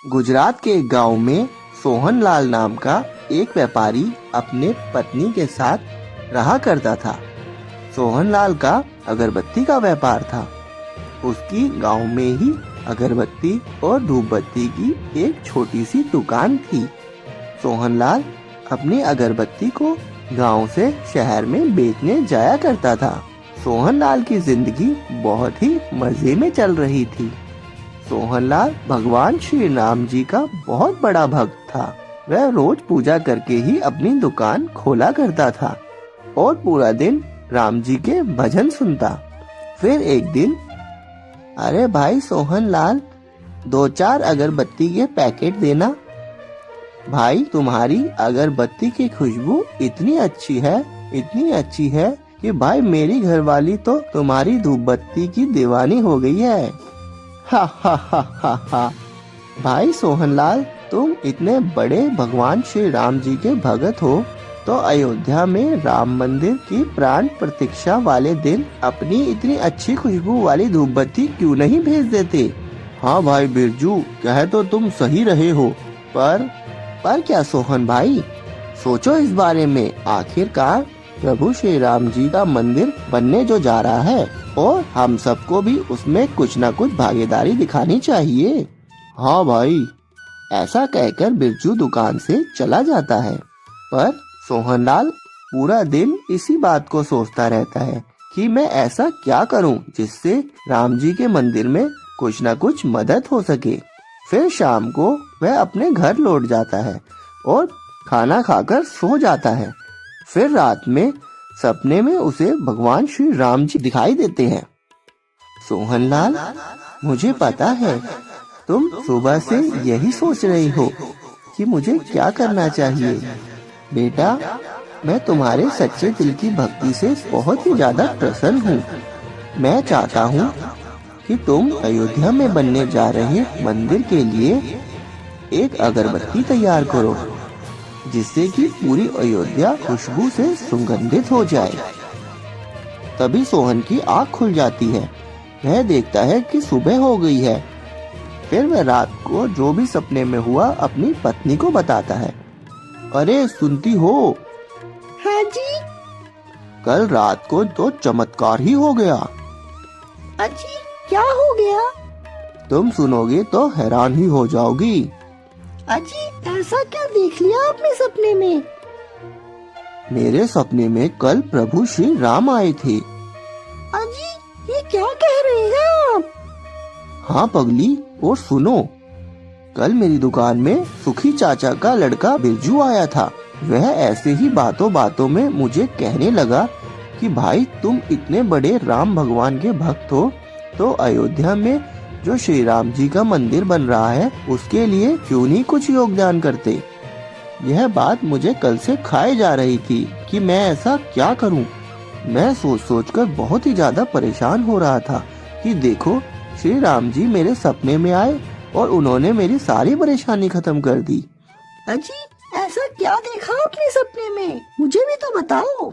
गुजरात के एक गांव में सोहन लाल नाम का एक व्यापारी अपने पत्नी के साथ रहा करता था। सोहन लाल का अगरबत्ती का व्यापार था। उसकी गांव में ही अगरबत्ती और धूपबत्ती की एक छोटी सी दुकान थी। सोहन लाल अपनी अगरबत्ती को गांव से शहर में बेचने जाया करता था। सोहन लाल की जिंदगी बहुत ही मजे में चल रही थी। सोहनलाल भगवान श्री राम जी का बहुत बड़ा भक्त था। वह रोज पूजा करके ही अपनी दुकान खोला करता था और पूरा दिन राम जी के भजन सुनता। फिर एक दिन, अरे भाई सोहनलाल, 2-4 अगरबत्ती के पैकेट देना। भाई, तुम्हारी अगरबत्ती की खुशबू इतनी अच्छी है कि भाई मेरी घरवाली तो तुम्हारी धूपबत्ती की दीवानी हो गई है। हा हा हा हा हा। भाई सोहनलाल, तुम इतने बड़े भगवान श्री राम जी के भगत हो तो अयोध्या में राम मंदिर की प्राण प्रतिष्ठा वाले दिन अपनी इतनी अच्छी खुशबू वाली धूपबत्ती क्यों नहीं भेज देते? हाँ भाई बिरजू, कहे तो तुम सही रहे हो, पर क्या सोहन भाई, सोचो इस बारे में। आखिरकार प्रभु श्री राम जी का मंदिर बनने जो जा रहा है और हम सबको भी उसमें कुछ न कुछ भागीदारी दिखानी चाहिए। हाँ भाई, ऐसा कहकर बिरजू दुकान से चला जाता है। पर सोहनलाल पूरा दिन इसी बात को सोचता रहता है कि मैं ऐसा क्या करूं जिससे राम जी के मंदिर में कुछ न कुछ मदद हो सके। फिर शाम को वह अपने घर लौट जाता है और खाना खाकर सो जाता है। फिर रात में सपने में उसे भगवान श्री राम जी दिखाई देते हैं। सोहनलाल, मुझे पता है तुम सुबह से यही सोच रही हो कि मुझे क्या करना चाहिए। बेटा, मैं तुम्हारे सच्चे दिल की भक्ति से बहुत ही ज्यादा प्रसन्न हूँ। मैं चाहता हूँ कि तुम अयोध्या में बनने जा रहे मंदिर के लिए एक अगरबत्ती तैयार करो जिससे कि पूरी अयोध्या खुशबू से सुगंधित हो जाए। तभी सोहन की आँख खुल जाती है। वह देखता है कि सुबह हो गई है। फिर वह रात को जो भी सपने में हुआ अपनी पत्नी को बताता है। अरे सुनती हो? हाँ जी। कल रात को तो चमत्कार ही हो गया। अजी, क्या हो गया? तुम सुनोगे तो हैरान ही हो जाओगी। अजी, ऐसा क्या देख लिया आपने सपने में? मेरे सपने में कल प्रभु श्री राम आए थे। अजी, ये क्या कह रहे हैं आप? हाँ पगली, और सुनो, कल मेरी दुकान में सुखी चाचा का लड़का बिरजू आया था। वह ऐसे ही बातों बातों में मुझे कहने लगा कि भाई, तुम इतने बड़े राम भगवान के भक्त हो तो अयोध्या में जो श्री राम जी का मंदिर बन रहा है उसके लिए क्यों नहीं कुछ योगदान करते। यह बात मुझे कल से खाए जा रही थी कि मैं ऐसा क्या करूं। मैं सोच कर बहुत ही ज्यादा परेशान हो रहा था कि देखो, श्री राम जी मेरे सपने में आए और उन्होंने मेरी सारी परेशानी खत्म कर दी। अजी, ऐसा क्या देखा आपने सपने में? मुझे भी तो बताओ।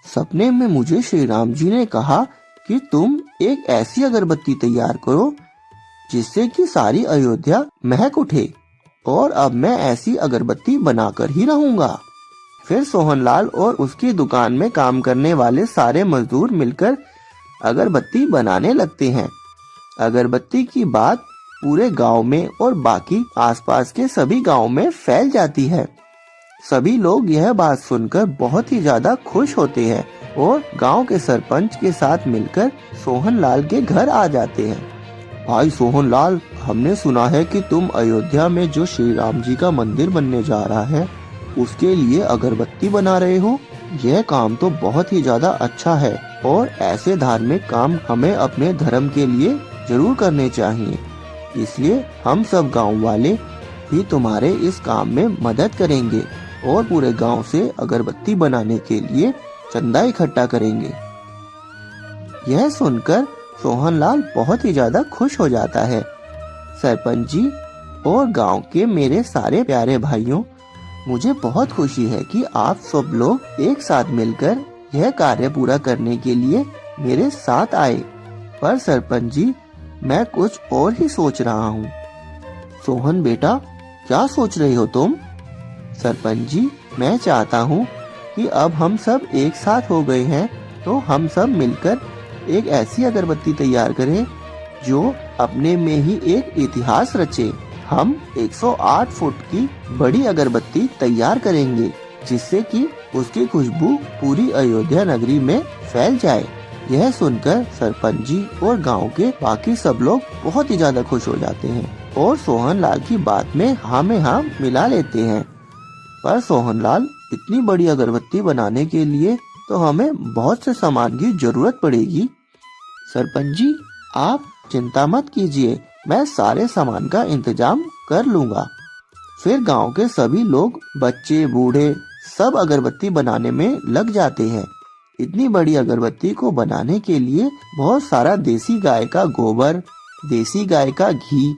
सपने में मुझे श्री राम जी ने कहा कि तुम एक ऐसी अगरबत्ती तैयार करो जिससे कि सारी अयोध्या महक उठे, और अब मैं ऐसी अगरबत्ती बनाकर ही रहूंगा। फिर सोहनलाल और उसकी दुकान में काम करने वाले सारे मजदूर मिलकर अगरबत्ती बनाने लगते हैं। अगरबत्ती की बात पूरे गांव में और बाकी आसपास के सभी गांव में फैल जाती है। सभी लोग यह बात सुनकर बहुत ही ज्यादा खुश होते हैं और गांव के सरपंच के साथ मिलकर सोहनलाल के घर आ जाते हैं। भाई सोहनलाल, हमने सुना है कि तुम अयोध्या में जो श्री राम जी का मंदिर बनने जा रहा है उसके लिए अगरबत्ती बना रहे हो। यह काम तो बहुत ही ज्यादा अच्छा है और ऐसे धार्मिक काम हमें अपने धर्म के लिए जरूर करने चाहिए। इसलिए हम सब गाँव वाले भी तुम्हारे इस काम में मदद करेंगे और पूरे गांव से अगरबत्ती बनाने के लिए चंदा इकट्ठा करेंगे। यह सुनकर सोहनलाल बहुत ही ज्यादा खुश हो जाता है। सरपंच जी और गांव के मेरे सारे प्यारे भाइयों, मुझे बहुत खुशी है कि आप सब लोग एक साथ मिलकर यह कार्य पूरा करने के लिए मेरे साथ आए। पर सरपंच जी, मैं कुछ और ही सोच रहा हूँ। सोहन बेटा, क्या सोच रहे हो तुम? सरपंच जी, मैं चाहता हूँ कि अब हम सब एक साथ हो गए हैं तो हम सब मिलकर एक ऐसी अगरबत्ती तैयार करें जो अपने में ही एक इतिहास रचे। हम 108 फुट की बड़ी अगरबत्ती तैयार करेंगे जिससे कि उसकी खुशबू पूरी अयोध्या नगरी में फैल जाए। यह सुनकर सरपंच जी और गांव के बाकी सब लोग बहुत ही ज्यादा खुश हो जाते हैं और सोहन लाल की बात में हाँ मिला लेते हैं। पर सोहन लाल, इतनी बड़ी अगरबत्ती बनाने के लिए तो हमें बहुत से सामान की जरूरत पड़ेगी। सरपंच जी, आप चिंता मत कीजिए, मैं सारे सामान का इंतजाम कर लूंगा। फिर गांव के सभी लोग, बच्चे बूढ़े, सब अगरबत्ती बनाने में लग जाते हैं। इतनी बड़ी अगरबत्ती को बनाने के लिए बहुत सारा देसी गाय का गोबर, देसी गाय का घी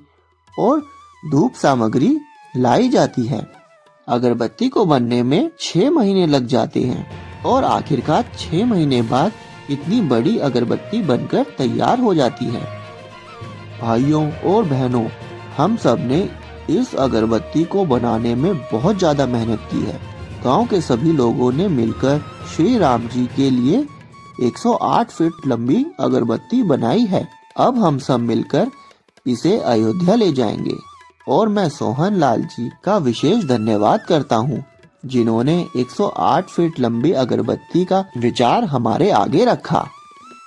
और धूप सामग्री लाई जाती है। अगरबत्ती को बनने में 6 महीने लग जाते हैं और आखिरकार 6 महीने बाद इतनी बड़ी अगरबत्ती बनकर तैयार हो जाती है। भाइयों और बहनों, हम सब ने इस अगरबत्ती को बनाने में बहुत ज्यादा मेहनत की है। गांव के सभी लोगों ने मिलकर श्री राम जी के लिए 108 फीट लंबी अगरबत्ती बनाई है। अब हम सब मिलकर इसे अयोध्या ले जाएंगे और मैं सोहन लाल जी का विशेष धन्यवाद करता हूँ जिन्होंने 108 फीट लंबी अगरबत्ती का विचार हमारे आगे रखा।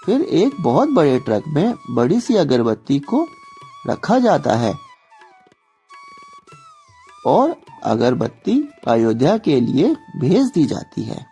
फिर एक बहुत बड़े ट्रक में बड़ी सी अगरबत्ती को रखा जाता है और अगरबत्ती अयोध्या के लिए भेज दी जाती है।